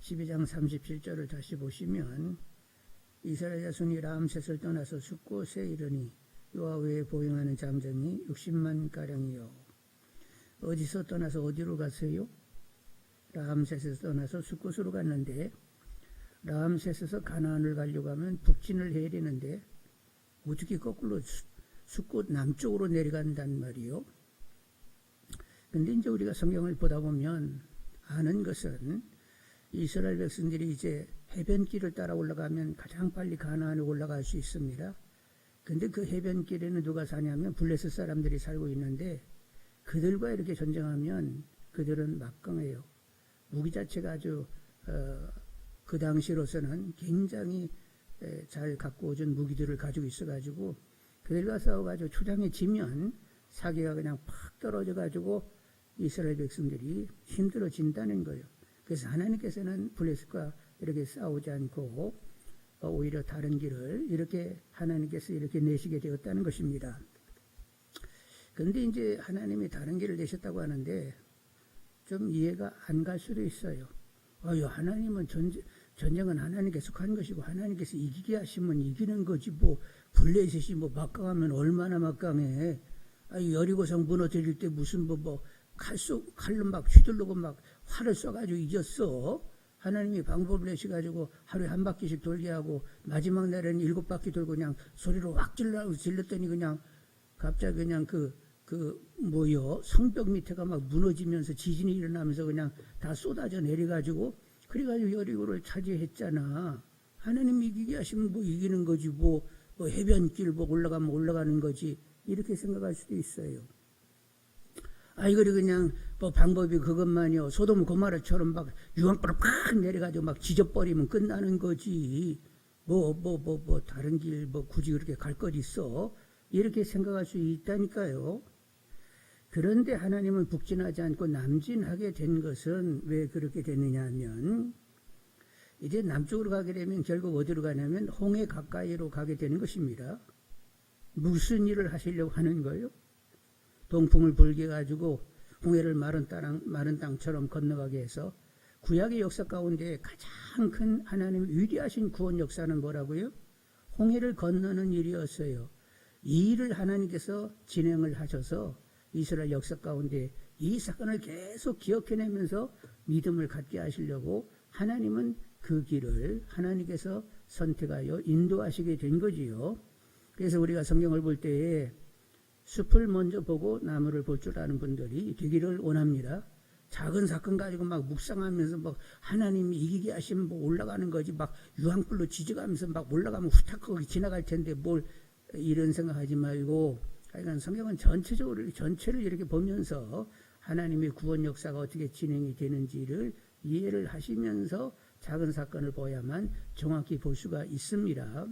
12장 37절을 다시 보시면 이스라엘 자손이 라암셋을 떠나서 숫곳에 이르니 여호와에 보행하는 장정이 60만 가량이요. 어디서 떠나서 어디로 갔어요? 라암셋에서 떠나서 숫곳으로 갔는데, 라암셋에서 가나안을 가려고 하면 북진을 해야 되는데 어떻게 거꾸로 숫곳 남쪽으로 내려간단 말이요. 근데 이제 우리가 성경을 보다 보면 아는 것은 이스라엘 백성들이 이제 해변길을 따라 올라가면 가장 빨리 가나안에 올라갈 수 있습니다. 근데 그 해변길에는 누가 사냐면 블레셋 사람들이 살고 있는데, 그들과 이렇게 전쟁하면 그들은 막강해요. 무기 자체가 아주 그 당시로서는 굉장히 잘 갖고 오준 무기들을 가지고 있어가지고 그들과 싸워가지고 초장에 지면 사기가 그냥 팍 떨어져가지고 이스라엘 백성들이 힘들어진다는 거예요. 그래서 하나님께서는 블레셋과 이렇게 싸우지 않고 오히려 다른 길을 이렇게 하나님께서 이렇게 내시게 되었다는 것입니다. 그런데 이제 하나님이 다른 길을 내셨다고 하는데 좀 이해가 안 갈 수도 있어요. 하나님은 전쟁은 하나님께 속한 것이고 하나님께서 이기게 하시면 이기는 거지, 뭐 블레셋이 뭐 막강하면 얼마나 막강해. 여리고성 무너뜨릴 때 무슨 칼로 막 휘두르고 막 활을 쏴가지고 이겼어. 하나님이 방법을 내셔가지고 하루에 한 바퀴씩 돌게 하고 마지막 날에는 7바퀴 돌고 그냥 소리로 확 질렀더니 그냥 갑자기 그냥 성벽 밑에가 막 무너지면서 지진이 일어나면서 그냥 다 쏟아져 내려가지고 그래가지고 여리고를 차지했잖아. 하나님이 이기게 하시면 뭐 이기는 거지, 뭐 해변길 올라가면 올라가는 거지, 이렇게 생각할 수도 있어요. 이거를 그냥 방법이 그것만이요. 소돔 고모라처럼 막 유황불을 팍 내려가지고 막 지져버리면 끝나는 거지. 다른 길 굳이 그렇게 갈 것 있어. 이렇게 생각할 수 있다니까요. 그런데 하나님은 북진하지 않고 남진하게 된 것은 왜 그렇게 됐느냐 하면, 이제 남쪽으로 가게 되면 결국 어디로 가냐면 홍해 가까이로 가게 되는 것입니다. 무슨 일을 하시려고 하는 거예요? 동풍을 불게 가지고 홍해를 마른 땅처럼 건너가게 해서, 구약의 역사 가운데 가장 큰 하나님의 위대하신 구원 역사는 뭐라고요? 홍해를 건너는 일이었어요. 이 일을 하나님께서 진행을 하셔서 이스라엘 역사 가운데 이 사건을 계속 기억해내면서 믿음을 갖게 하시려고 하나님은 그 길을 하나님께서 선택하여 인도하시게 된 거지요. 그래서 우리가 성경을 볼 때에 숲을 먼저 보고 나무를 볼 줄 아는 분들이 되기를 원합니다. 작은 사건 가지고 막 묵상하면서 하나님이 이기게 하시면 올라가는 거지, 막 유황불로 지져가면서 막 올라가면 후딱 거기 지나갈 텐데 뭘 이런 생각하지 말고, 하여간 성경은 전체를 이렇게 보면서 하나님의 구원 역사가 어떻게 진행이 되는지를 이해를 하시면서 작은 사건을 보야만 정확히 볼 수가 있습니다.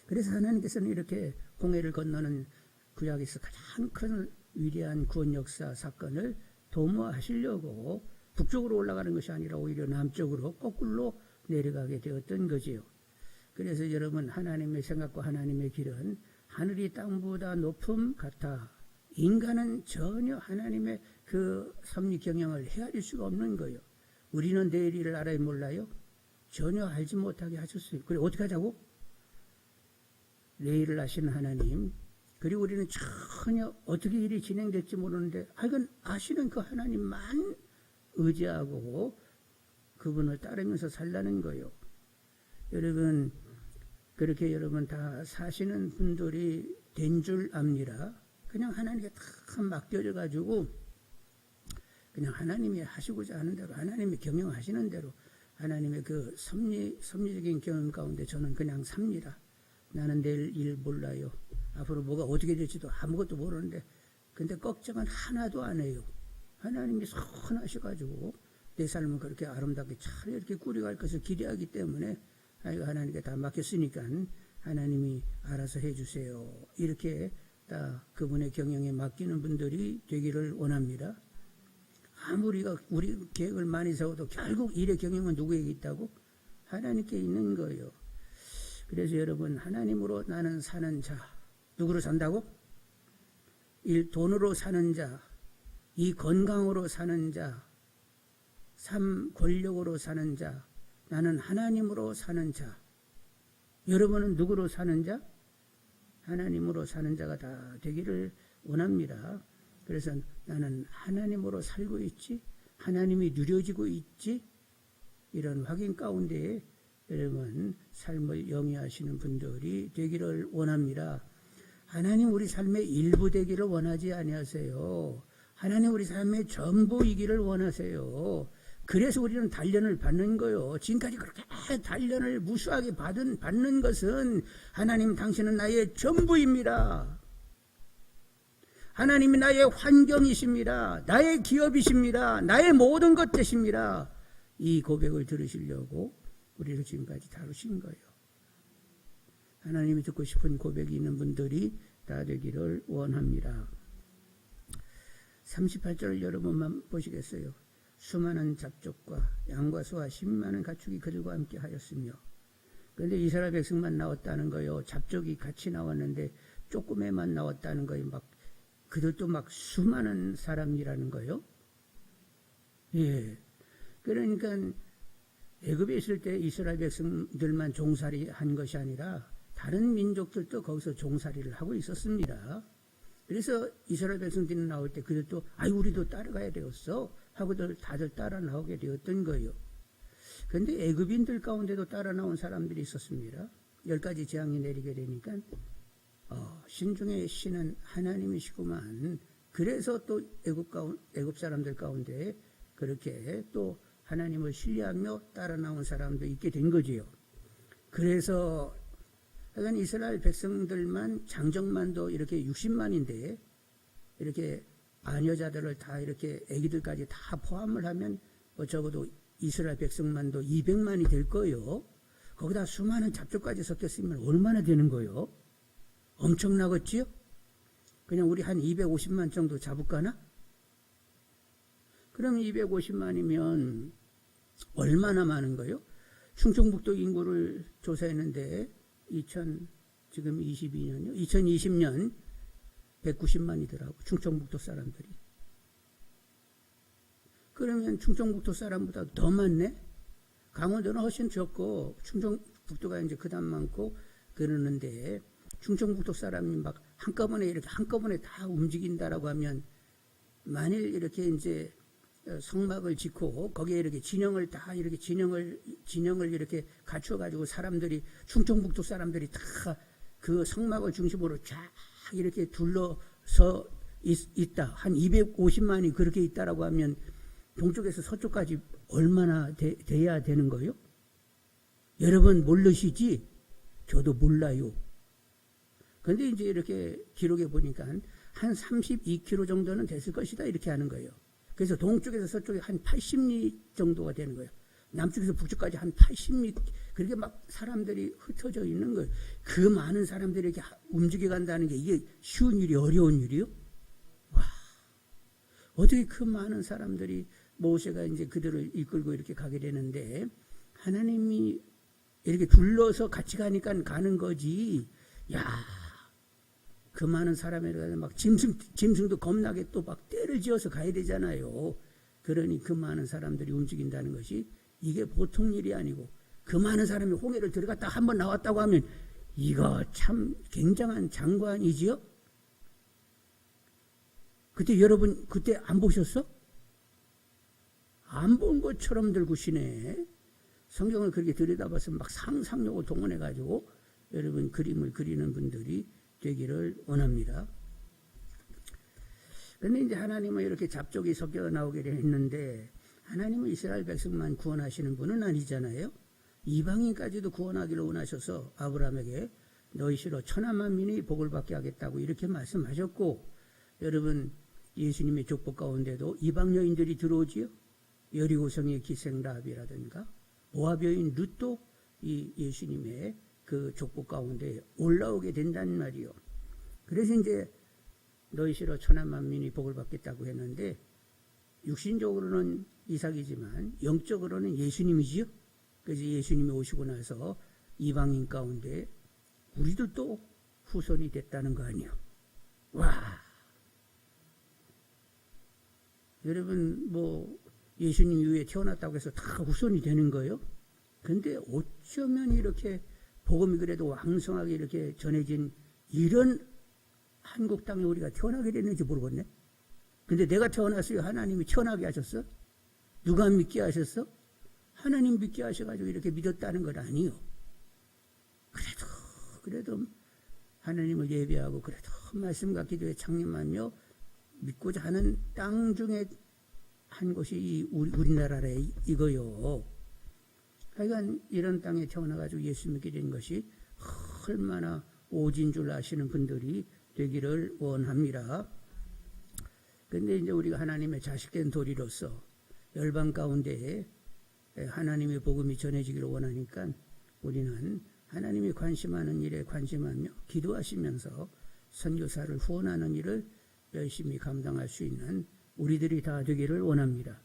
그래서 하나님께서는 이렇게 홍해를 건너는 구약에서 가장 큰 위대한 구원 역사 사건을 도모하시려고 북쪽으로 올라가는 것이 아니라 오히려 남쪽으로 거꾸로 내려가게 되었던 거지요. 그래서 여러분, 하나님의 생각과 하나님의 길은 하늘이 땅보다 높음 같아. 인간은 전혀 하나님의 그 섭리 경영을 헤아릴 수가 없는 거예요. 우리는 내일 일을 알아야 몰라요? 전혀 알지 못하게 하셨어요. 그래, 어떻게 하자고? 내일을 아시는 하나님, 그리고 우리는 전혀 어떻게 일이 진행될지 모르는데 이건 아시는 그 하나님만 의지하고 그분을 따르면서 살라는 거예요. 여러분, 그렇게 여러분 다 사시는 분들이 된 줄 압니다. 그냥 하나님께 다 맡겨져 가지고 그냥 하나님이 하시고자 하는 대로, 하나님이 경영하시는 대로, 하나님의 그 섭리적인 경영 가운데 저는 그냥 삽니다. 나는 내일 일 몰라요. 앞으로 뭐가 어떻게 될지도 아무것도 모르는데, 근데 걱정은 하나도 안 해요. 하나님이 선하셔가지고 내 삶은 그렇게 아름답게 잘 이렇게 꾸려갈 것을 기대하기 때문에 하나님께 다 맡겼으니까 하나님이 알아서 해주세요. 이렇게 다 그분의 경영에 맡기는 분들이 되기를 원합니다. 아무리 우리 계획을 많이 세워도 결국 일의 경영은 누구에게 있다고? 하나님께 있는 거예요. 그래서 여러분, 하나님으로 나는 사는 자, 누구로 산다고? 돈으로 사는 자, 이 건강으로 사는 자, 삶 권력으로 사는 자, 나는 하나님으로 사는 자. 여러분은 누구로 사는 자? 하나님으로 사는 자가 다 되기를 원합니다. 그래서 나는 하나님으로 살고 있지? 하나님이 누려지고 있지? 이런 확인 가운데 여러분 삶을 영위하시는 분들이 되기를 원합니다. 하나님 우리 삶의 일부 되기를 원하지 아니하세요. 하나님 우리 삶의 전부이기를 원하세요. 그래서 우리는 단련을 받는 거요. 지금까지 그렇게 단련을 무수하게 받는 것은 하나님 당신은 나의 전부입니다. 하나님이 나의 환경이십니다. 나의 기업이십니다. 나의 모든 것 되십니다. 이 고백을 들으시려고 우리를 지금까지 다루신 거예요. 하나님이 듣고 싶은 고백이 있는 분들이 다 되기를 원합니다. 38절을 여러분만 보시겠어요? 수많은 잡족과 양과 소와 10만은 가축이 그들과 함께 하였으며. 그런데 이스라엘 백성만 나왔다는 거예요. 잡족이 같이 나왔는데 조그매만 나왔다는 거예요. 막 그들도 막 수많은 사람이라는 거예요. 예. 그러니까 애굽에 있을 때 이스라엘 백성들만 종살이 한 것이 아니라 다른 민족들도 거기서 종살이를 하고 있었습니다. 그래서 이스라엘 백성들이 나올 때 그들도 우리도 따라가야 되었어 하고 다들 따라 나오게 되었던 거예요. 그런데 애굽인들 가운데도 따라 나온 사람들이 있었습니다. 10가지 재앙이 내리게 되니까 신중의 신은 하나님이시구만. 그래서 또 애굽 사람들 가운데 그렇게 또 하나님을 신뢰하며 따라 나온 사람도 있게 된 거지요. 그래서 하여간 이스라엘 백성들만 장정만도 이렇게 60만인데 이렇게 아녀자들을 다 이렇게 애기들까지 다 포함을 하면 적어도 이스라엘 백성만도 200만이 될 거예요. 거기다 수많은 잡초까지 섞였으면 얼마나 되는 거예요? 엄청나겠지요? 그냥 우리 한 250만 정도 잡을까나? 그럼 250만이면 얼마나 많은 거예요? 충청북도 인구를 조사했는데 지금 22년이요? 2020년 190만이더라고. 충청북도 사람들이. 그러면 충청북도 사람보다 더 많네? 강원도는 훨씬 적고 충청북도가 이제 그다음 많고 그러는데 충청북도 사람이 막 한꺼번에 다 움직인다라고 하면 만일 이렇게 이제 성막을 짓고 거기에 이렇게 진영을 이렇게 갖춰가지고 사람들이 충청북도 사람들이 다 그 성막을 중심으로 쫙 이렇게 둘러서 있다. 한 250만이 그렇게 있다라고 하면 동쪽에서 서쪽까지 얼마나 돼야 되는 거예요? 여러분 모르시지? 저도 몰라요. 그런데 이제 이렇게 기록해 보니까 한 32km 정도는 됐을 것이다 이렇게 하는 거예요. 그래서 동쪽에서 서쪽에 한 80리 정도가 되는 거예요. 남쪽에서 북쪽까지 한 80리, 그렇게 막 사람들이 흩어져 있는 거예요. 그 많은 사람들이 이렇게 움직여 간다는 게 이게 쉬운 일이 어려운 일이요? 와, 어떻게 그 많은 사람들이 모세가 이제 그들을 이끌고 이렇게 가게 되는데 하나님이 이렇게 둘러서 같이 가니까 가는 거지. 야, 그 많은 사람이라 막 짐승도 겁나게 또 막 떼를 지어서 가야 되잖아요. 그러니 그 많은 사람들이 움직인다는 것이 이게 보통 일이 아니고 그 많은 사람이 홍해를 들어갔다 한번 나왔다고 하면 이거 참 굉장한 장관이지요? 그때 여러분 그때 안 보셨어? 안 본 것처럼 들구시네. 성경을 그렇게 들여다봐서 막 상상력을 동원해가지고 여러분 그림을 그리는 분들이 되기를 원합니다. 그런데 이제 아하나님은 이렇게 잡족이 섞여 나오게 했는데 하나님은 이스라엘 백성만 구원하시는 분은 아니잖아요. 이방인까지도 구원하기를 원하셔서 아브라함에게 너희 시로 천하 만민이 복을 받게 하겠다고 이렇게 말씀하셨고, 여러분 예수님의 족보 가운데도 이방 여인들이 들어오지요. 여리고성의 기생 라합이라든가 모압 여인 룻도 이 예수님의 그 족보 가운데 올라오게 된다는 말이요. 그래서 이제 너희 시로 천하 만민이 복을 받겠다고 했는데 육신적으로는 이삭이지만 영적으로는 예수님이지요. 그래서 예수님이 오시고 나서 이방인 가운데 우리들도 후손이 됐다는 거 아니에요. 와, 여러분 예수님 이후에 태어났다고 해서 다 후손이 되는 거예요? 근데 어쩌면 이렇게 복음이 그래도 왕성하게 이렇게 전해진 이런 한국 땅에 우리가 태어나게 됐는지 모르겠네. 근데 내가 태어났어요. 하나님이 태어나게 하셨어? 누가 믿게 하셨어? 하나님 믿게 하셔가지고 이렇게 믿었다는 건 아니요. 그래도 하나님을 예배하고 그래도 말씀과 기도에 창림하며 믿고자 하는 땅 중에 한 곳이 우리나라래 이거요. 하여간 이런 땅에 태어나가지고 예수 믿게 된 것이 얼마나 오진 줄 아시는 분들이 되기를 원합니다. 근데 이제 우리가 하나님의 자식된 도리로서 열방 가운데 하나님의 복음이 전해지기를 원하니까 우리는 하나님이 관심하는 일에 관심하며 기도하시면서 선교사를 후원하는 일을 열심히 감당할 수 있는 우리들이 다 되기를 원합니다.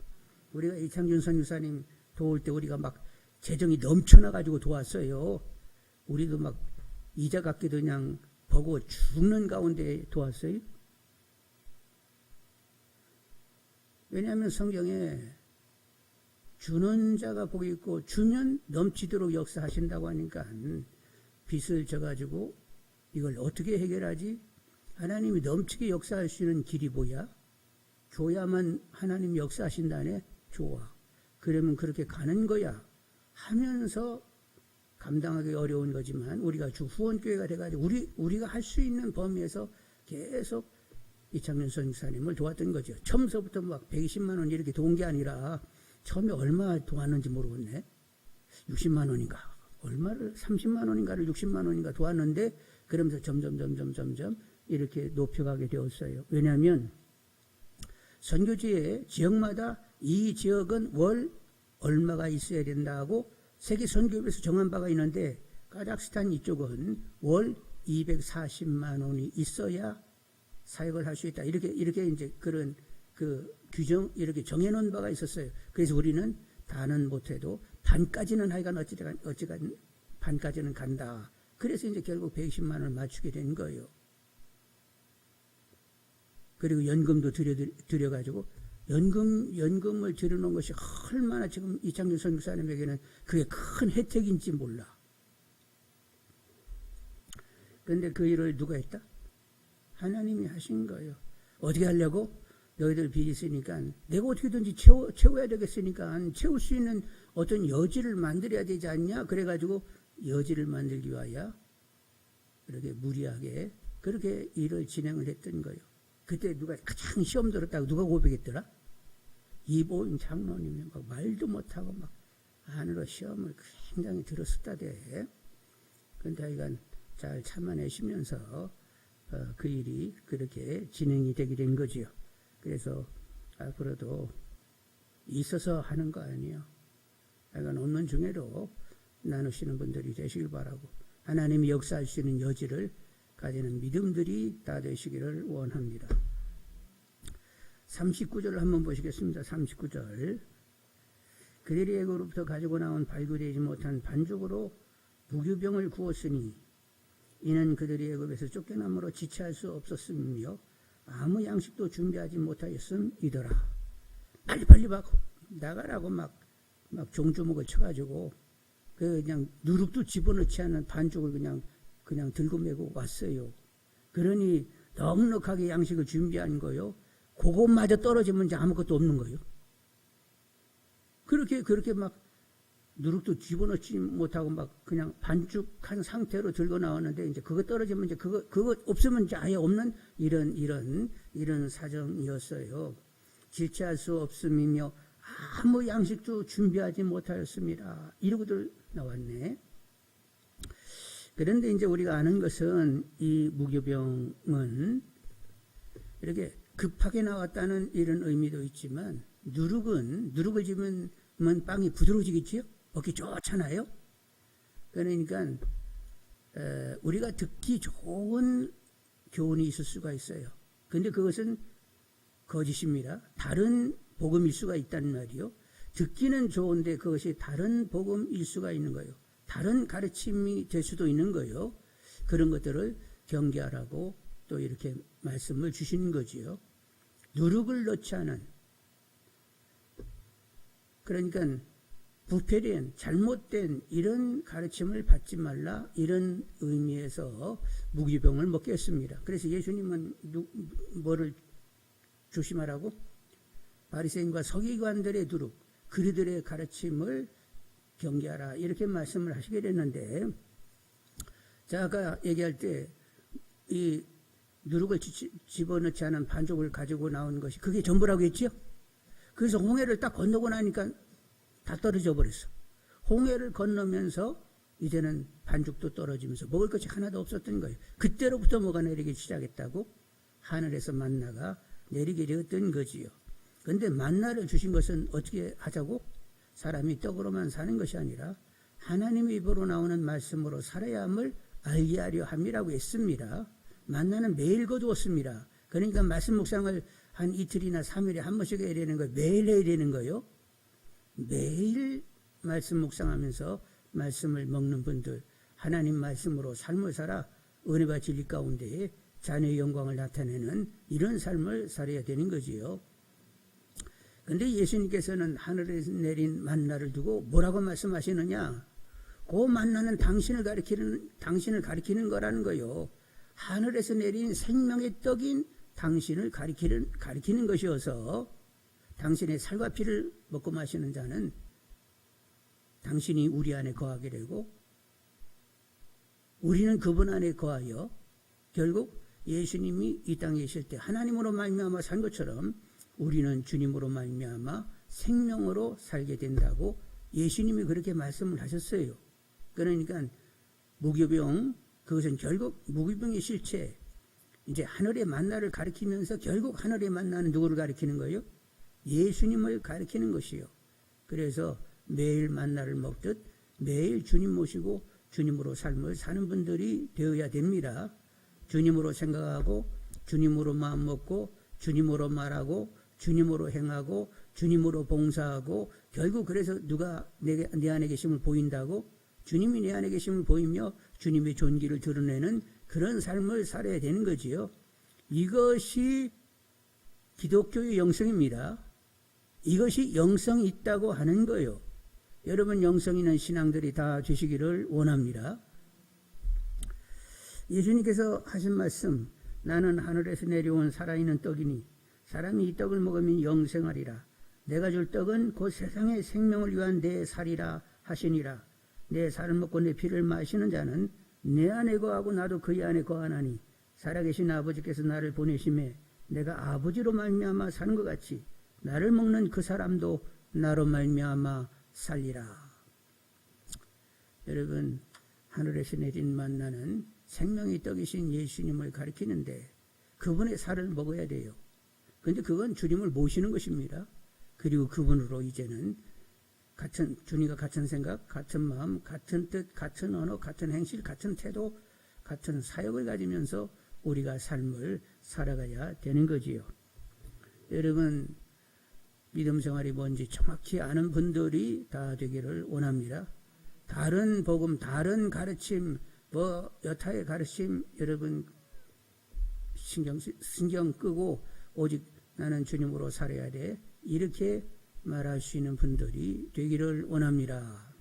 우리가 이창준 선교사님 도울 때 우리가 막 재정이 넘쳐나가지고 도왔어요. 우리도 막 이자 갚기도 그냥 버거 죽는 가운데 도왔어요. 왜냐하면 성경에 주는 자가 복이 있고 주면 넘치도록 역사하신다고 하니까 빚을 져가지고 이걸 어떻게 해결하지? 하나님이 넘치게 역사할 수 있는 길이 뭐야? 줘야만 하나님 역사하신다네? 좋아. 그러면 그렇게 가는 거야. 하면서 감당하기 어려운 거지만 우리가 주 후원교회가 돼가지고 우리가 할 수 있는 범위에서 계속 이창년 선교사님을 도왔던 거죠. 처음서부터 막 120만 원 이렇게 도운 게 아니라 처음에 얼마 도왔는지 모르겠네. 60만 원인가 얼마를 30만 원인가를 60만 원인가 도왔는데 그러면서 점점 이렇게 높여가게 되었어요. 왜냐하면 선교지에 지역마다 이 지역은 월 얼마가 있어야 된다고 세계 선교협에서 정한 바가 있는데 카자흐스탄 이쪽은 월 240만 원이 있어야 사역을 할 수 있다. 이렇게 이제 그런 그 규정 이렇게 정해놓은 바가 있었어요. 그래서 우리는 다는 못해도 반까지는 하여간 어찌간 반까지는 간다. 그래서 이제 결국 120만 원을 맞추게 된 거예요. 그리고 연금도 드려가지고 연금을 드려놓은 것이 얼마나 지금 이창준 선교사님에게는 그게 큰 혜택인지 몰라. 그런데 그 일을 누가 했다? 하나님이 하신 거예요. 어떻게 하려고? 너희들 빚이 있으니까 내가 어떻게든지 채워야 되겠으니까 채울 수 있는 어떤 여지를 만들어야 되지 않냐? 그래가지고 여지를 만들기 위하여 그렇게 무리하게 그렇게 일을 진행을 했던 거예요. 그때 누가 가장 시험 들었다고 누가 고백했더라? 이보임 장로님이 막 말도 못하고 막 안으로 시험을 굉장히 들었었다대. 그런데 하여간 잘 참아내시면서 그 일이 그렇게 진행이 되게 된 거지요. 그래서 앞으로도 있어서 하는 거 아니에요. 하여간 없는 중에도 나누시는 분들이 되시길 바라고 하나님이 역사할 수 있는 여지를 가지는 믿음들이 다 되시기를 원합니다. 39절을 한번 보시겠습니다. 39절. 그들이 애굽으로부터 가지고 나온 발굴되지 못한 반죽으로 무교병을 구웠으니 이는 그들이 애굽에서 쫓겨남으로 지체할 수 없었으며 아무 양식도 준비하지 못하였음이더라. 빨리빨리 막 나가라고 막 종주먹을 쳐가지고 그냥 누룩도 집어넣지 않은 반죽을 그냥 들고 메고 왔어요. 그러니 넉넉하게 양식을 준비한 거요. 그것마저 떨어지면 이제 아무것도 없는 거예요. 그렇게 막 누룩도 집어넣지 못하고 막 그냥 반죽한 상태로 들고 나왔는데 이제 그거 떨어지면 이제 그거 없으면 이제 아예 없는 이런 사정이었어요. 질체할 수 없음이며 아무 양식도 준비하지 못하였습니다. 이러고들 나왔네. 그런데 이제 우리가 아는 것은 이 무교병은 이렇게 급하게 나왔다는 이런 의미도 있지만 누룩을 집으면 빵이 부드러워지겠지요? 먹기 좋잖아요. 그러니까 우리가 듣기 좋은 교훈이 있을 수가 있어요. 그런데 그것은 거짓입니다. 다른 복음일 수가 있다는 말이요. 듣기는 좋은데 그것이 다른 복음일 수가 있는 거예요. 다른 가르침이 될 수도 있는 거예요. 그런 것들을 경계하라고 또 이렇게 말씀을 주시는 거지요. 누룩을 넣지 않은 그러니까 부패된 잘못된 이런 가르침을 받지 말라, 이런 의미에서 무기병을 먹게 했습니다. 그래서 예수님은 뭐를 조심하라고? 바리새인과 서기관들의 두룩, 그들의 가르침을 경계하라, 이렇게 말씀을 하시게 됐는데, 자, 아까 얘기할 때 이 누룩을 집어넣지 않은 반죽을 가지고 나온 것이 그게 전부라고 했지요? 그래서 홍해를 딱 건너고 나니까 다 떨어져 버렸어. 홍해를 건너면서 이제는 반죽도 떨어지면서 먹을 것이 하나도 없었던 거예요. 그때로부터 뭐가 내리기 시작했다고? 하늘에서 만나가 내리게 되었던 거지요. 그런데 만나를 주신 것은 어떻게 하자고? 사람이 떡으로만 사는 것이 아니라 하나님의 입으로 나오는 말씀으로 살아야 함을 알게 하려 함이라고 했습니다. 만나는 매일 거두었습니다. 그러니까 말씀 묵상을 한 이틀이나 3일에 한 번씩 해야 되는 거예요. 매일 해야 되는 거예요. 매일 말씀 묵상하면서 말씀을 먹는 분들, 하나님 말씀으로 삶을 살아 은혜와 진리 가운데에 자녀의 영광을 나타내는 이런 삶을 살아야 되는 거지요. 그런데 예수님께서는 하늘에서 내린 만나를 두고 뭐라고 말씀하시느냐? 그 만나는 당신을 가리키는 거라는 거요. 하늘에서 내린 생명의 떡인 당신을 가리키는 것이어서, 당신의 살과 피를 먹고 마시는 자는 당신이 우리 안에 거하게 되고 우리는 그분 안에 거하여 결국 예수님이 이 땅에 계실 때 하나님으로 말미암아 산 것처럼 우리는 주님으로 말미암아 생명으로 살게 된다고 예수님이 그렇게 말씀을 하셨어요. 그러니까 무교병, 그것은 결국 무교병의 실체, 이제 하늘의 만나를 가리키면서 결국 하늘의 만나는 누구를 가리키는 거예요? 예수님을 가리키는 것이요. 그래서 매일 만나를 먹듯 매일 주님 모시고 주님으로 삶을 사는 분들이 되어야 됩니다. 주님으로 생각하고 주님으로 마음 먹고 주님으로 말하고 주님으로 행하고 주님으로 봉사하고, 결국 그래서 누가 내 안에 계심을 보인다고? 주님이 내 안에 계심을 보이며 주님의 존귀를 드러내는 그런 삶을 살아야 되는 거지요. 이것이 기독교의 영성입니다. 이것이 영성이 있다고 하는 거예요. 여러분, 영성 있는 신앙들이 다 되시기를 원합니다. 예수님께서 하신 말씀, 나는 하늘에서 내려온 살아있는 떡이니 사람이 이 떡을 먹으면 영생하리라. 내가 줄 떡은 곧 세상의 생명을 위한 내 살이라 하시니라. 내 살을 먹고 내 피를 마시는 자는 내 안에 거하고 나도 그의 안에 거하나니 살아계신 아버지께서 나를 보내심에 내가 아버지로 말미암아 사는 것 같이 나를 먹는 그 사람도 나로 말미암아 살리라. 여러분, 하늘에서 내린 만나는 생명의 떡이신 예수님을 가리키는데 그분의 살을 먹어야 돼요. 그런데 그건 주님을 모시는 것입니다. 그리고 그분으로 이제는 주님과 같은 생각, 같은 마음, 같은 뜻, 같은 언어, 같은 행실, 같은 태도, 같은 사역을 가지면서 우리가 삶을 살아가야 되는 거지요. 여러분, 믿음 생활이 뭔지 정확히 아는 분들이 다 되기를 원합니다. 다른 복음, 다른 가르침, 여타의 가르침, 여러분 신경 끄고 오직 나는 주님으로 살아야 돼, 이렇게 말할 수 있는 분들이 되기를 원합니다.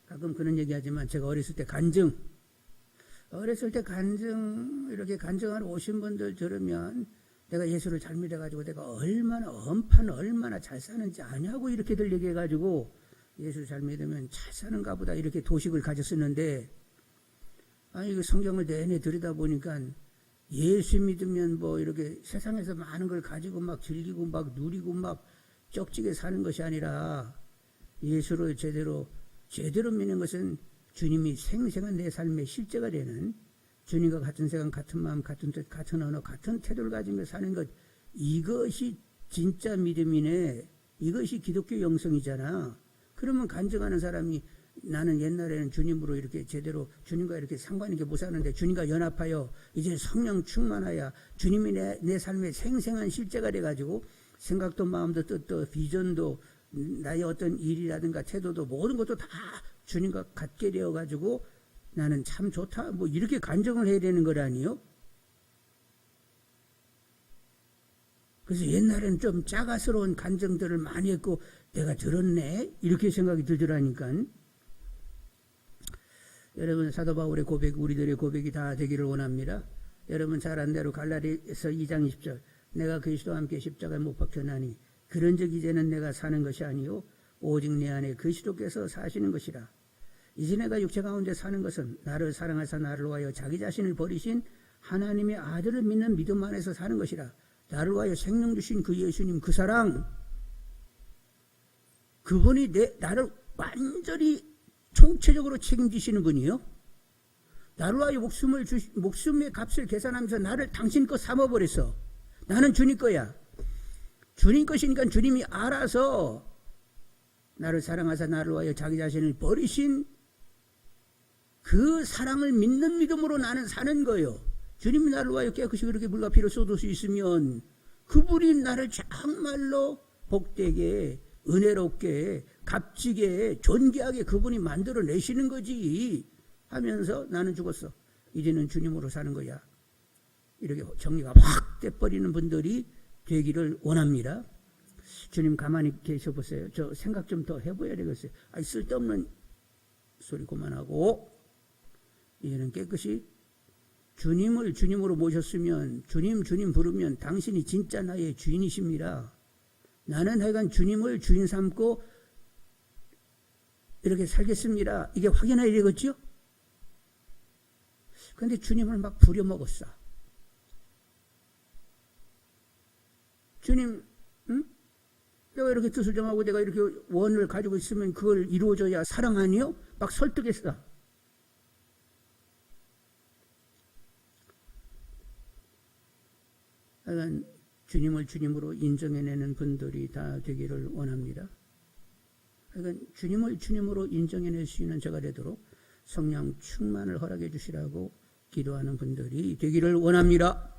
가끔 그런 얘기하지만 제가 어렸을 때 이렇게 간증하러 오신 분들 들으면 내가 예수를 잘 믿어가지고 내가 얼마나 잘 사는지 아냐고 이렇게들 얘기해가지고 예수 잘 믿으면 잘 사는가 보다 이렇게 도식을 가졌었는데, 아니 그 성경을 내내 들여다보니까 예수 믿으면 이렇게 세상에서 많은 걸 가지고 막 즐기고 막 누리고 막 쩍지게 사는 것이 아니라 예수를 제대로 믿는 것은 주님이 생생한 내 삶의 실제가 되는, 주님과 같은 생각, 같은 마음, 같은 뜻, 같은 언어, 같은 태도를 가지며 사는 것, 이것이 진짜 믿음이네. 이것이 기독교 영성이잖아. 그러면 간증하는 사람이 나는 옛날에는 주님으로 이렇게 제대로 주님과 이렇게 상관 있게 못 사는데 주님과 연합하여 이제 성령 충만하여 주님이 내 삶의 생생한 실제가 돼가지고 생각도 마음도 뜻도 비전도 나의 어떤 일이라든가 태도도 모든 것도 다 주님과 같게 되어가지고 나는 참 좋다 이렇게 간증을 해야 되는 거라니요. 그래서 옛날에는 좀 짜가스러운 간증들을 많이 했고 내가 들었네 이렇게 생각이 들더라니까. 여러분 사도 바울의 고백, 우리들의 고백이 다 되기를 원합니다. 여러분 잘 아는 대로 갈라디아서 2장 20절 내가 그리스도와 함께 십자가에 못 박혔나니 그런즉 이제는 내가 사는 것이 아니요 오직 내 안에 그리스도께서 사시는 것이라. 이제 내가 육체 가운데 사는 것은 나를 사랑하사 나를 위하여 자기 자신을 버리신 하나님의 아들을 믿는 믿음 안에서 사는 것이라. 나를 위하여 생명 주신 그 예수님 그 사랑, 그분이 나를 완전히 총체적으로 책임지시는 분이요. 나를 위하여 목숨의 값을 계산하면서 나를 당신 것 삼아버렸어. 나는 주님 거야. 주님 것이니까 주님이 알아서 나를 사랑하사 나를 위하여 자기 자신을 버리신 그 사랑을 믿는 믿음으로 나는 사는 거예요. 주님이 나를 위하여 깨끗이 그렇게 물과 피를 쏟을 수 있으면 그분이 나를 정말로 복되게 은혜롭게 값지게 존귀하게 그분이 만들어내시는 거지 하면서 나는 죽었어. 이제는 주님으로 사는 거야. 이렇게 정리가 확 돼버리는 분들이 되기를 원합니다. 주님 가만히 계셔보세요. 저 생각 좀 더 해봐야 되겠어요. 쓸데없는 소리 그만하고 이제는 깨끗이 주님을 주님으로 모셨으면 주님 부르면 당신이 진짜 나의 주인이십니다. 나는 하여간 주님을 주인 삼고 이렇게 살겠습니다. 이게 확인해야 되겠죠? 그런데 주님을 막 부려먹었어. 주님, 응? 내가 이렇게 뜻을 정하고 내가 이렇게 원을 가지고 있으면 그걸 이루어져야 사랑 아니요? 막 설득했어. 하여간 주님을 주님으로 인정해내는 분들이 다 되기를 원합니다. 하여간 주님을 주님으로 인정해낼 수 있는 저가 되도록 성령 충만을 허락해 주시라고 기도하는 분들이 되기를 원합니다.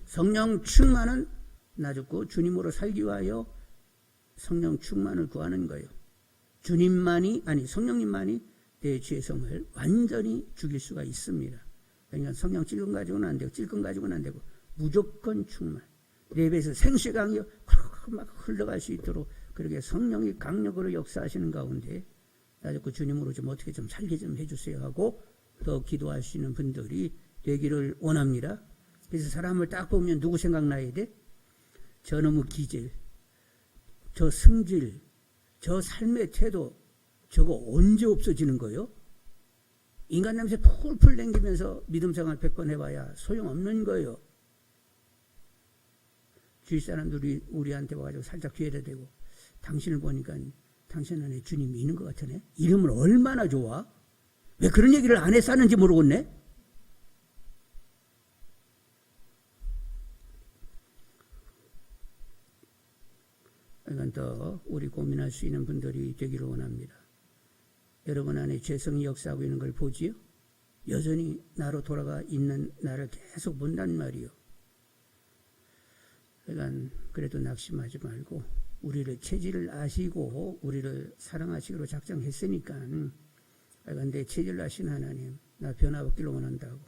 성령 충만은 나 죽고 주님으로 살기 위하여 성령 충만을 구하는 거예요. 성령님만이 내 죄성을 완전히 죽일 수가 있습니다. 그러니까 성령 찔끔 가지고는 안 되고 찔끔 가지고는 안 되고 무조건 충만. 내 배에서 생수강이 막 흘러갈 수 있도록 그렇게 성령이 강력으로 역사하시는 가운데 나 자꾸 주님으로 좀 어떻게 좀 살게 좀 해주세요 하고 더 기도하시는 분들이 되기를 원합니다. 그래서 사람을 딱 보면 누구 생각나야 돼? 저 놈의 기질, 저 성질, 저 삶의 태도 저거 언제 없어지는 거요? 인간 냄새 폴폴 남기면서 믿음 생활 100번 해봐야 소용없는 거예요. 주위 사람들이 우리한테 와가지고 살짝 뒤에다 대고 당신을 보니까 당신 안에 주님이 있는 것 같으네. 이러면 얼마나 좋아? 왜 그런 얘기를 안 해서 하는지 모르겠네. 이건 더 우리 고민할 수 있는 분들이 되기를 원합니다. 여러분 안에 죄성이 역사하고 있는 걸 보지요? 여전히 나로 돌아가 있는 나를 계속 본단 말이요. 그러니까 그래도 낙심하지 말고 우리를 체질을 아시고 우리를 사랑하시기로 작정했으니까 내 체질을 아신 하나님 나 변화받기를 원한다고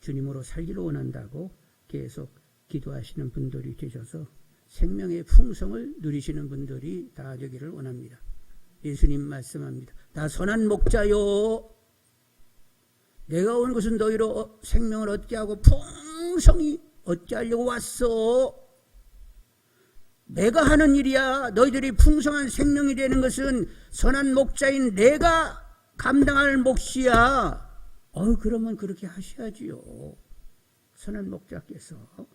주님으로 살기를 원한다고 계속 기도하시는 분들이 되셔서 생명의 풍성을 누리시는 분들이 다 되기를 원합니다. 예수님 말씀합니다. 나 선한 목자요 내가 온 것은 너희로 생명을 얻게 하고 풍성히 얻게 하려고 왔어. 내가 하는 일이야. 너희들이 풍성한 생명이 되는 것은 선한 목자인 내가 감당할 몫이야. 그러면 그렇게 하셔야지요. 선한 목자께서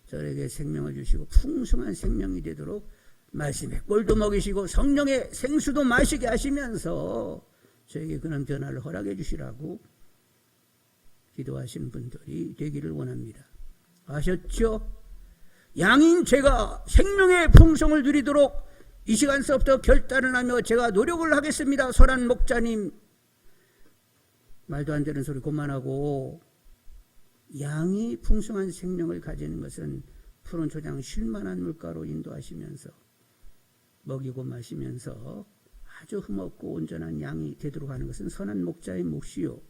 저에게 생명을 주시고 풍성한 생명이 되도록 말씀의 꼴도 먹이시고 성령의 생수도 마시게 하시면서 저에게 그런 변화를 허락해 주시라고 기도하시는 분들이 되기를 원합니다. 아셨죠? 양인 제가 생명의 풍성을 누리도록 이 시간서부터 결단을 하며 제가 노력을 하겠습니다. 선한 목자님 말도 안 되는 소리 그만하고 양이 풍성한 생명을 가지는 것은 푸른 초장 쉴만한 물가로 인도하시면서 먹이고 마시면서 아주 흠없고 온전한 양이 되도록 하는 것은 선한 목자의 몫이요.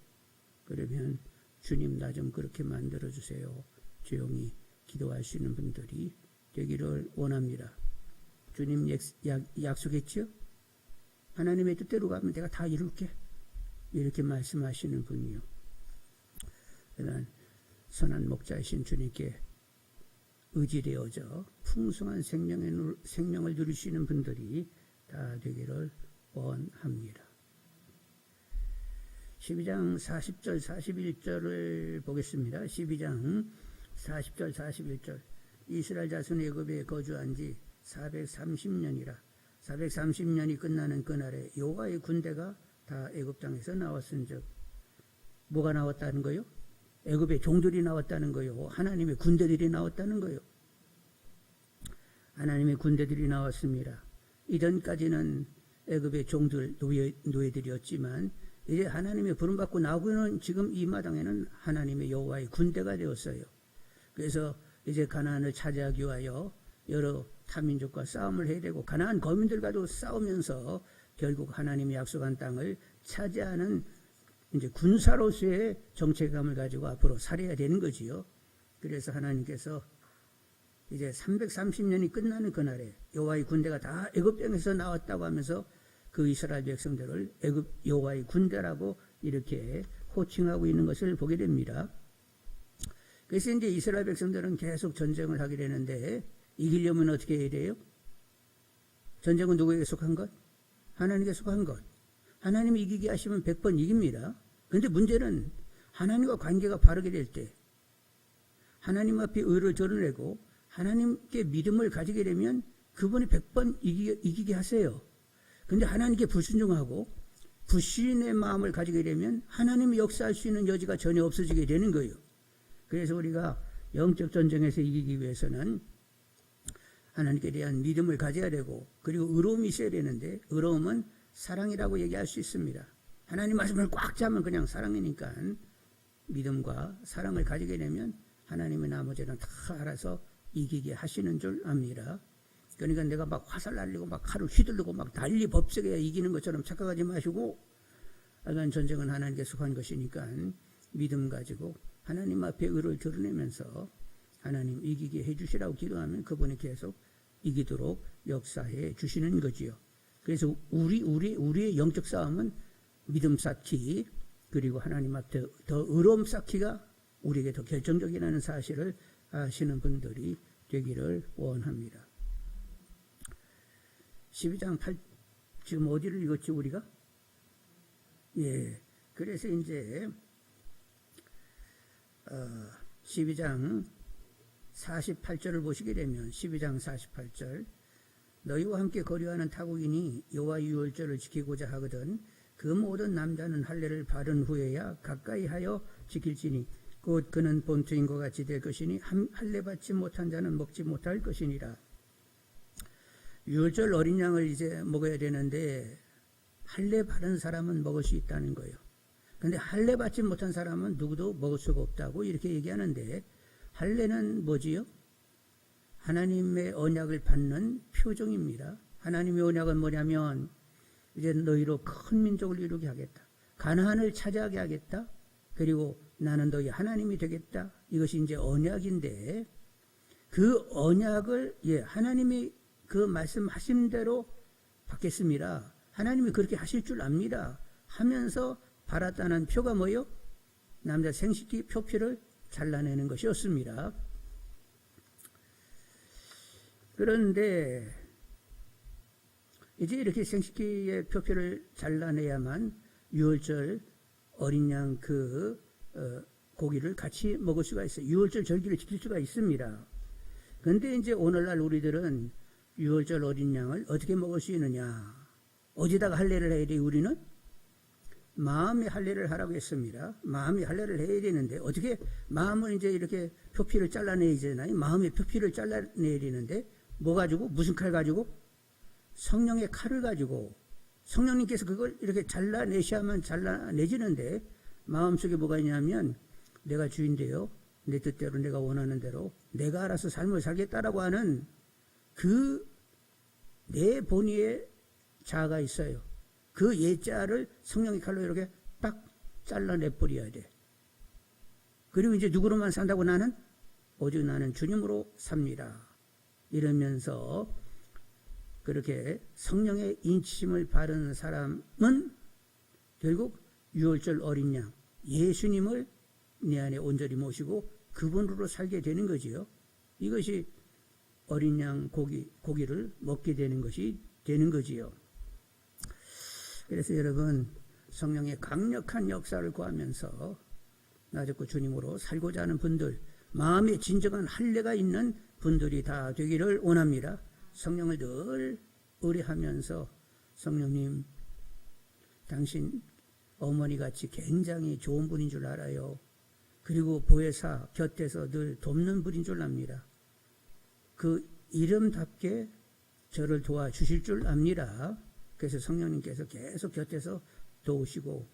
그러면 주님 나 좀 그렇게 만들어주세요. 조용히 기도하시는 분들이 되기를 원합니다. 주님 약속했죠? 하나님의 뜻대로 가면 내가 다 이룰게. 이렇게 말씀하시는 분이요. 그러나 선한 목자이신 주님께 의지되어져 풍성한 생명을 누리시는 분들이 다 되기를 원합니다. 12장 40절 41절을 보겠습니다. 12장 40절 41절 이스라엘 자손이 애굽에 거주한 지 430년이라 430년이 끝나는 그날에 여호와의 군대가 다 애굽 땅에서 나왔은즉 뭐가 나왔다는 거요? 애굽의 종들이 나왔다는 거요. 하나님의 군대들이 나왔다는 거요. 하나님의 군대들이 나왔습니다. 이전까지는 애굽의 종들 노예들이었지만 이제 하나님의 부름받고 나오고는 지금 이 마당에는 하나님의 여호와의 군대가 되었어요. 그래서 이제 가나안을 차지하기 위하여 여러 타민족과 싸움을 해야 되고 가나안 거민들과도 싸우면서 결국 하나님이 약속한 땅을 차지하는 이제 군사로서의 정체감을 가지고 앞으로 살아야 되는 거지요. 그래서 하나님께서 이제 330년이 끝나는 그날에 여호와의 군대가 다 애굽 땅에서 나왔다고 하면서 그 이스라엘 백성들을 애굽 여호와의 군대라고 이렇게 호칭하고 있는 것을 보게 됩니다. 그래서 이제 이스라엘 백성들은 계속 전쟁을 하게 되는데 이기려면 어떻게 해야 돼요? 전쟁은 누구에게 속한 것? 하나님께 속한 것. 하나님이 이기게 하시면 100번 이깁니다. 그런데 문제는 하나님과 관계가 바르게 될 때 하나님 앞에 의를 드러내고 하나님께 믿음을 가지게 되면 그분이 100번 이기게 하세요. 그런데 하나님께 불순종하고 불신의 마음을 가지게 되면 하나님이 역사할 수 있는 여지가 전혀 없어지게 되는 거예요. 그래서 우리가 영적 전쟁에서 이기기 위해서는 하나님께 대한 믿음을 가져야 되고 그리고 의로움이 있어야 되는데 의로움은 사랑이라고 얘기할 수 있습니다. 하나님 말씀을 꽉 잡으면 그냥 사랑이니까 믿음과 사랑을 가지게 되면 하나님의 나머지는 다 알아서 이기게 하시는 줄 압니다. 그러니까 내가 막 화살 날리고 막 칼을 휘두르고 막 난리 법석에 이기는 것처럼 착각하지 마시고 하여간 전쟁은 하나님께 속한 것이니까 믿음 가지고 하나님 앞에 의를 드러내면서 하나님 이기게 해주시라고 기도하면 그분이 계속 이기도록 역사해 주시는 거지요. 그래서 우리의 영적 싸움은 믿음 쌓기 그리고 하나님 앞에 더 의로움 쌓기가 우리에게 더 결정적이라는 사실을 아시는 분들이 되기를 원합니다. 12장 8 지금 어디를 읽었지 우리가? 예. 그래서 이제 12장 48절을 보시게 되면 12장 48절 너희와 함께 거류하는 타국인이 여호와 유월절을 지키고자 하거든 그 모든 남자는 할례를 바른 후에야 가까이 하여 지킬지니 곧 그는 본투인과 같이 될 것이니 할례 받지 못한 자는 먹지 못할 것이니라. 유월절 어린 양을 이제 먹어야 되는데 할례 바른 사람은 먹을 수 있다는 거예요. 그런데 할례 받지 못한 사람은 누구도 먹을 수가 없다고 이렇게 얘기하는데 할례는 뭐지요? 하나님의 언약을 받는 표정입니다. 하나님의 언약은 뭐냐면 이제 너희로 큰 민족을 이루게 하겠다. 가나안을 차지하게 하겠다. 그리고 나는 너희 하나님이 되겠다. 이것이 이제 언약인데 그 언약을 하나님이 그 말씀하신 대로 받겠습니다. 하나님이 그렇게 하실 줄 압니다. 하면서 받았다는 표가 뭐예요? 남자 생식기 표피를 잘라내는 것이었습니다. 그런데 이제 이렇게 생식기의 표피를 잘라내야만 유월절 어린 양 고기를 같이 먹을 수가 있어요. 유월절 절기를 지킬 수가 있습니다. 그런데 이제 오늘날 우리들은 유월절 어린 양을 어떻게 먹을 수 있느냐? 어디다가 할례를 해야 돼요? 우리는 마음의 할례를 하라고 했습니다. 마음의 할례를 해야 되는데 어떻게 마음을 이제 이렇게 표피를 잘라내야 되나요? 마음의 표피를 잘라내야 되는데 뭐 가지고? 무슨 칼 가지고? 성령의 칼을 가지고 성령님께서 그걸 이렇게 잘라내셔야만 잘라내지는데 마음속에 뭐가 있냐면 내가 주인데요. 내 뜻대로 내가 원하는 대로 내가 알아서 삶을 살겠다라고 하는 그 내 본의의 자아가 있어요. 그 예자를 성령의 칼로 이렇게 딱 잘라내버려야 돼. 그리고 이제 누구로만 산다고 나는? 오직 나는 주님으로 삽니다. 이러면서 그렇게 성령의 인치심을 바른 사람은 결국 유월절 어린 양 예수님을 내 안에 온전히 모시고 그분으로 살게 되는 거지요. 이것이 어린 양 고기를 먹게 되는 것이 되는 거지요. 그래서 여러분 성령의 강력한 역사를 구하면서 나 자꾸 주님으로 살고자 하는 분들, 마음에 진정한 할례가 있는 분들이 다 되기를 원합니다. 성령을 늘 의뢰하면서 성령님, 당신 어머니같이 굉장히 좋은 분인 줄 알아요. 그리고 보혜사 곁에서 늘 돕는 분인 줄 압니다. 그 이름답게 저를 도와주실 줄 압니다. 그래서 성령님께서 계속 곁에서 도우시고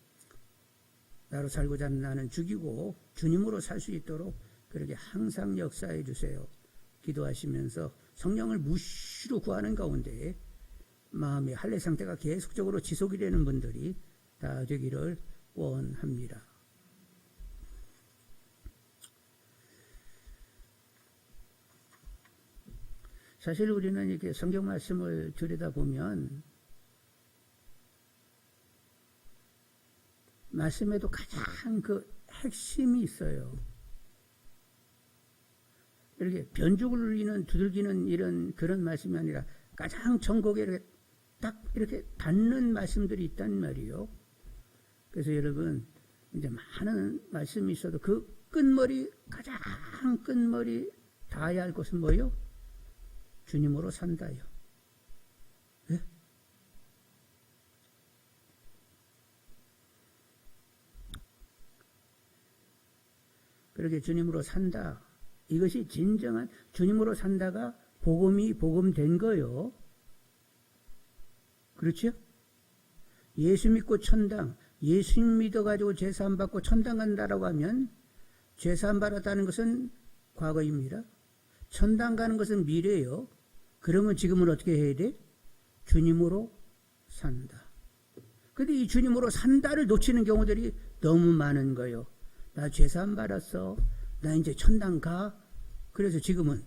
나로 살고자 하는 나는 죽이고 주님으로 살 수 있도록 그렇게 항상 역사해 주세요. 기도하시면서 성령을 무시로 구하는 가운데 마음의 할례 상태가 계속적으로 지속이 되는 분들이 다 되기를 원합니다. 사실 우리는 이렇게 성경 말씀을 들여다보면 말씀에도 가장 그 핵심이 있어요. 이렇게 변죽을 울리는 두들기는 이런 그런 말씀이 아니라 가장 전곡에 이렇게 딱 이렇게 닿는 말씀들이 있단 말이에요. 그래서 여러분 이제 많은 말씀이 있어도 그 끝머리 가장 끝머리 닿아야 할 것은 뭐예요? 주님으로 산다요. 네? 그렇게 주님으로 산다. 이것이 진정한 주님으로 산다가 복음이 복음된 거요. 그렇죠? 예수 믿고 천당, 예수 믿어가지고 제사함 받고 천당 간다라고 하면 제사함 받았다는 것은 과거입니다. 천당 가는 것은 미래예요. 그러면 지금은 어떻게 해야 돼? 주님으로 산다. 근데 이 주님으로 산다를 놓치는 경우들이 너무 많은 거예요. 나 제사함 받았어. 나 이제 천당 가. 그래서 지금은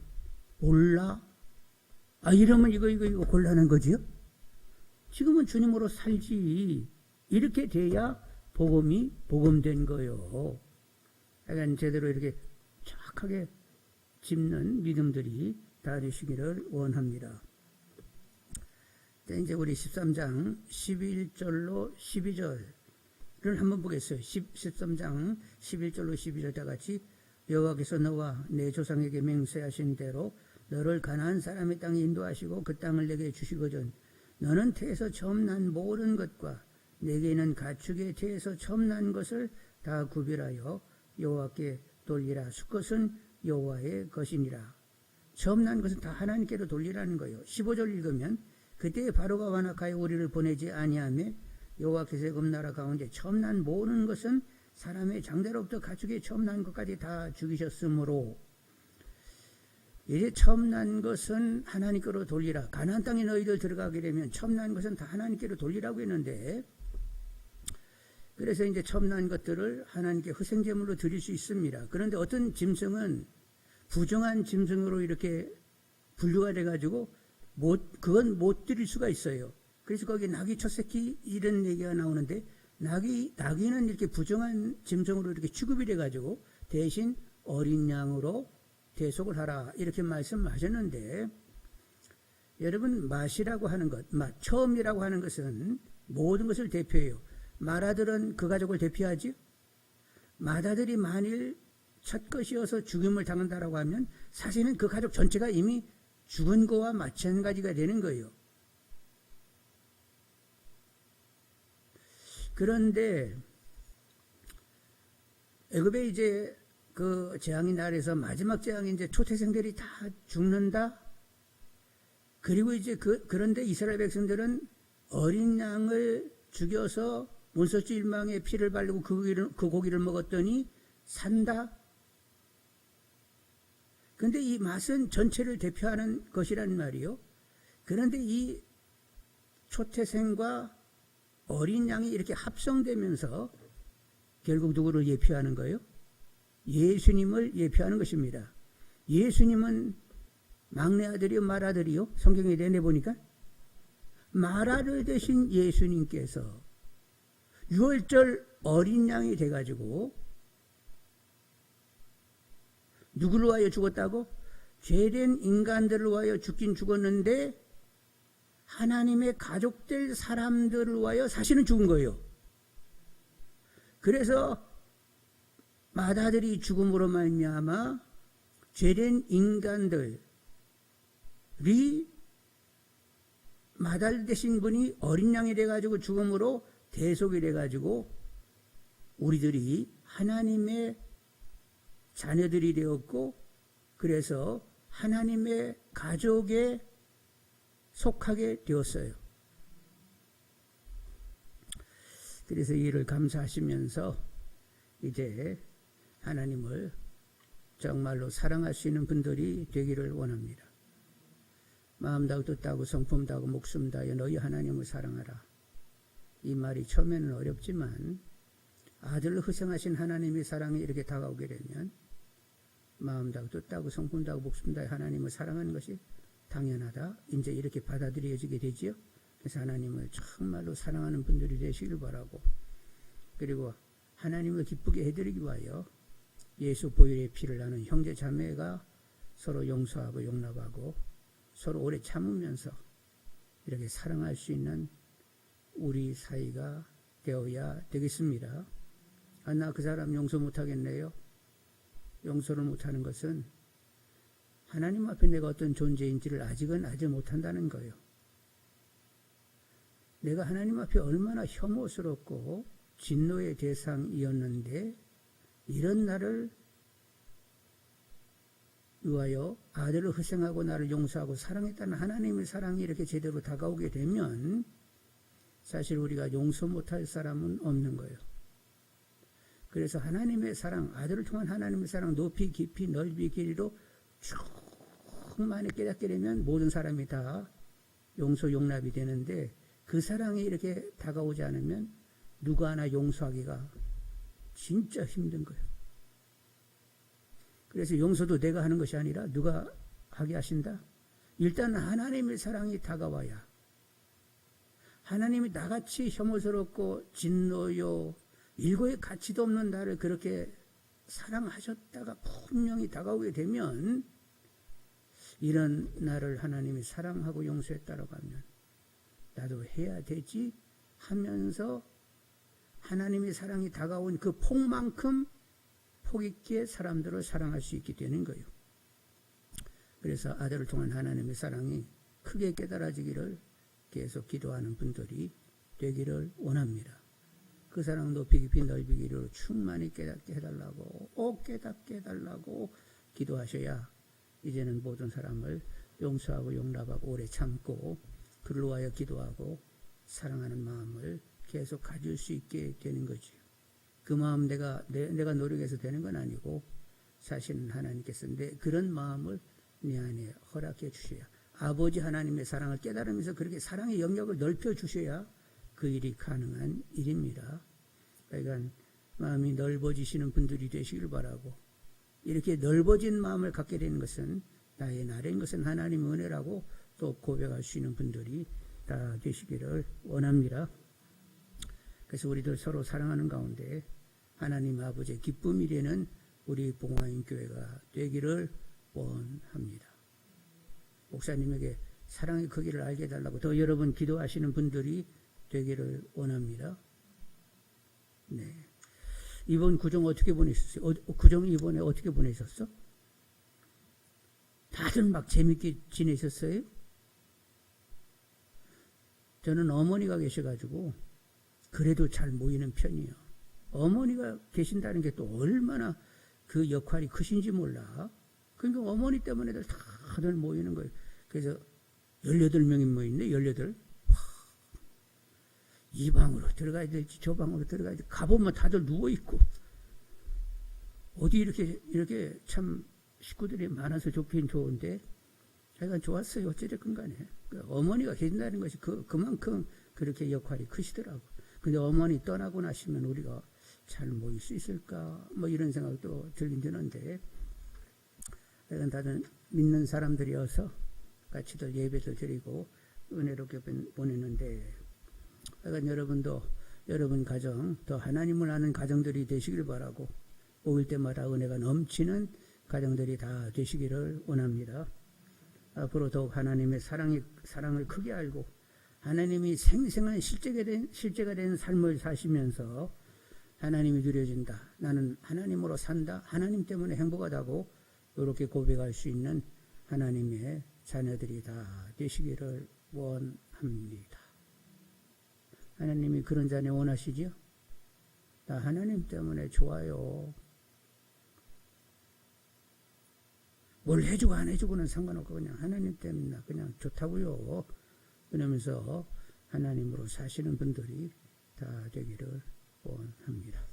몰라. 아 이러면 이거 곤란한 거지요? 지금은 주님으로 살지. 이렇게 돼야 복음이 복음된 거예요. 약간 제대로 이렇게 정확하게 짚는 믿음들이 다 되시기를 원합니다. 이제 우리 13장 11절로 12절을 한번 보겠어요. 13장 11절로 12절 다 같이 여호와께서 너와 내 조상에게 맹세하신 대로 너를 가나안 사람의 땅에 인도하시고 그 땅을 내게 주시거든 너는 태에서 처음 난 모든 것과 내게 있는 가축의 태에서 처음 난 것을 다 구별하여 여호와께 돌리라. 수컷은 여호와의 것이니라. 처음 난 것은 다 하나님께로 돌리라는 거예요. 15절 읽으면 그때 바로가 완악하여 우리를 보내지 아니하며 여호와께서 금나라 가운데 처음 난 모든 것은 사람의 장대로부터 가축의 처음 난 것까지 다 죽이셨으므로 이제 처음 난 것은 하나님께로 돌리라. 가나안 땅에 너희들 들어가게 되면 처음 난 것은 다 하나님께로 돌리라고 했는데 그래서 이제 처음 난 것들을 하나님께 희생제물로 드릴 수 있습니다. 그런데 어떤 짐승은 부정한 짐승으로 이렇게 분류가 돼가지고 그건 못 드릴 수가 있어요. 그래서 거기 낙이 첫 새끼 이런 얘기가 나오는데 낙이는 이렇게 부정한 짐승으로 이렇게 취급이 돼가지고 대신 어린 양으로 대속을 하라 이렇게 말씀하셨는데 여러분 맛이라고 하는 것, 처음이라고 하는 것은 모든 것을 대표해요. 마라들은 그 가족을 대표하지. 마다들이 만일 첫 것이어서 죽임을 당한다라고 하면 사실은 그 가족 전체가 이미 죽은 거와 마찬가지가 되는 거예요. 그런데 애굽에 이제 그 재앙이 날에서 마지막 재앙이 이제 초태생들이 다 죽는다. 그리고 이제 그런데 이스라엘 백성들은 어린 양을 죽여서 문설주 일망에 피를 바르고 그 고기를 먹었더니 산다. 그런데 이 맛은 전체를 대표하는 것이란 말이요. 그런데 이 초태생과 어린 양이 이렇게 합성되면서 결국 누구를 예표하는 거예요? 예수님을 예표하는 것입니다. 예수님은 막내 아들이요, 맏아들이요? 성경에 내보니까 맏아들 되신 예수님께서 유월절 어린 양이 돼가지고 누구를 위하여 죽었다고? 죄된 인간들을 위하여 죽긴 죽었는데 하나님의 가족될 사람들을 위하여 사실은 죽은 거예요. 그래서 맏아들이 죽음으로 말미암아 죄된 인간들이 맏아들 되신 분이 어린 양이 돼가지고 죽음으로 대속이 돼가지고 우리들이 하나님의 자녀들이 되었고 그래서 하나님의 가족에 속하게 되었어요. 그래서 이를 감사하시면서 이제 하나님을 정말로 사랑할 수 있는 분들이 되기를 원합니다. 마음 다하고 뜻 다하고 성품 다하고 목숨 다하여 너희 하나님을 사랑하라. 이 말이 처음에는 어렵지만 아들을 희생하신 하나님의 사랑이 이렇게 다가오게 되면 마음 다하고 뜻 다하고 성품 다하고 목숨 다하여 하나님을 사랑하는 것이 당연하다. 이제 이렇게 받아들여지게 되지요. 그래서 하나님을 정말로 사랑하는 분들이 되시길 바라고 그리고 하나님을 기쁘게 해드리기 위하여 예수 보혈의 피를 나눈 형제 자매가 서로 용서하고 용납하고 서로 오래 참으면서 이렇게 사랑할 수 있는 우리 사이가 되어야 되겠습니다. 아, 나 그 사람 용서 못하겠네요. 용서를 못하는 것은 하나님 앞에 내가 어떤 존재인지를 아직은 알지 못한다는 거예요. 내가 하나님 앞에 얼마나 혐오스럽고 진노의 대상이었는데 이런 나를 위하여 아들을 희생하고 나를 용서하고 사랑했다는 하나님의 사랑이 이렇게 제대로 다가오게 되면 사실 우리가 용서 못할 사람은 없는 거예요. 그래서 하나님의 사랑, 아들을 통한 하나님의 사랑 높이 깊이 넓이 길이로 충만히 깨닫게 되면 모든 사람이 다 용서 용납이 되는데 그 사랑이 이렇게 다가오지 않으면 누구 하나 용서하기가 진짜 힘든 거예요. 그래서 용서도 내가 하는 것이 아니라 누가 하게 하신다? 일단 하나님의 사랑이 다가와야 하나님이 나같이 혐오스럽고 진노요 일고의 가치도 없는 나를 그렇게 사랑하셨다가 분명히 다가오게 되면 이런 나를 하나님이 사랑하고 용서했다라고 하면 나도 해야 되지 하면서 하나님의 사랑이 다가온 그 폭만큼 폭 있게 사람들을 사랑할 수 있게 되는 거예요. 그래서 아들을 통한 하나님의 사랑이 크게 깨달아지기를 계속 기도하는 분들이 되기를 원합니다. 그 사랑 높이 깊이 넓이 길이로 충만히 깨닫게 해달라고 깨닫게 해달라고 기도하셔야 이제는 모든 사람을 용서하고 용납하고 오래 참고 그를 위하여 기도하고 사랑하는 마음을 계속 가질 수 있게 되는 거지요. 그 마음 내가 노력해서 되는 건 아니고 사실은 하나님께서 그런 마음을 내 안에 허락해 주셔야 아버지 하나님의 사랑을 깨달으면서 그렇게 사랑의 영역을 넓혀 주셔야 그 일이 가능한 일입니다. 그러니까 마음이 넓어지시는 분들이 되시길 바라고 이렇게 넓어진 마음을 갖게 되는 것은 나의 나라인 것은 하나님의 은혜라고 또 고백할 수 있는 분들이 다 되시기를 원합니다. 그래서 우리들 서로 사랑하는 가운데 하나님 아버지의 기쁨이 되는 우리 봉화인 교회가 되기를 원합니다. 목사님에게 사랑의 크기를 알게 해달라고 더 여러분 기도하시는 분들이 되기를 원합니다. 네. 이번 구정 어떻게 보내셨어요? 구정 이번에 어떻게 보내셨어? 다들 막 재밌게 지내셨어요? 저는 어머니가 계셔가지고 그래도 잘 모이는 편이에요. 어머니가 계신다는 게 또 얼마나 그 역할이 크신지 몰라. 그러니까 어머니 때문에 다들 모이는 거예요. 그래서 18명이 모였네. 18. 이 방으로 들어가야 될지 저 방으로 들어가야 될지 가보면 다들 누워있고 어디 이렇게 참 식구들이 많아서 좋긴 좋은데 하여간 좋았어요. 어찌됐건 간에 어머니가 계신다는 것이 그만큼 그렇게 역할이 크시더라고. 근데 어머니 떠나고 나시면 우리가 잘 모일 수 있을까 뭐 이런 생각도 들긴 드는데 다들 믿는 사람들이어서 같이들 예배를 드리고 은혜롭게 보내는데, 여러분도 여러분 가정, 더 하나님을 아는 가정들이 되시길 바라고, 모일 때마다 은혜가 넘치는 가정들이 다 되시기를 원합니다. 앞으로 더욱 하나님의 사랑을 크게 알고 하나님이 생생한 실제가 된 삶을 사시면서 하나님이 누려진다, 나는 하나님으로 산다, 하나님 때문에 행복하다고 이렇게 고백할 수 있는 하나님의 자녀들이 다 되시기를 원합니다. 하나님이 그런 자녀 원하시죠? 나 하나님 때문에 좋아요. 뭘 해주고 안 해주고는 상관없고 그냥 하나님 때문에 그냥 좋다고요. 그러면서 하나님으로 사시는 분들이 다 되기를 원합니다.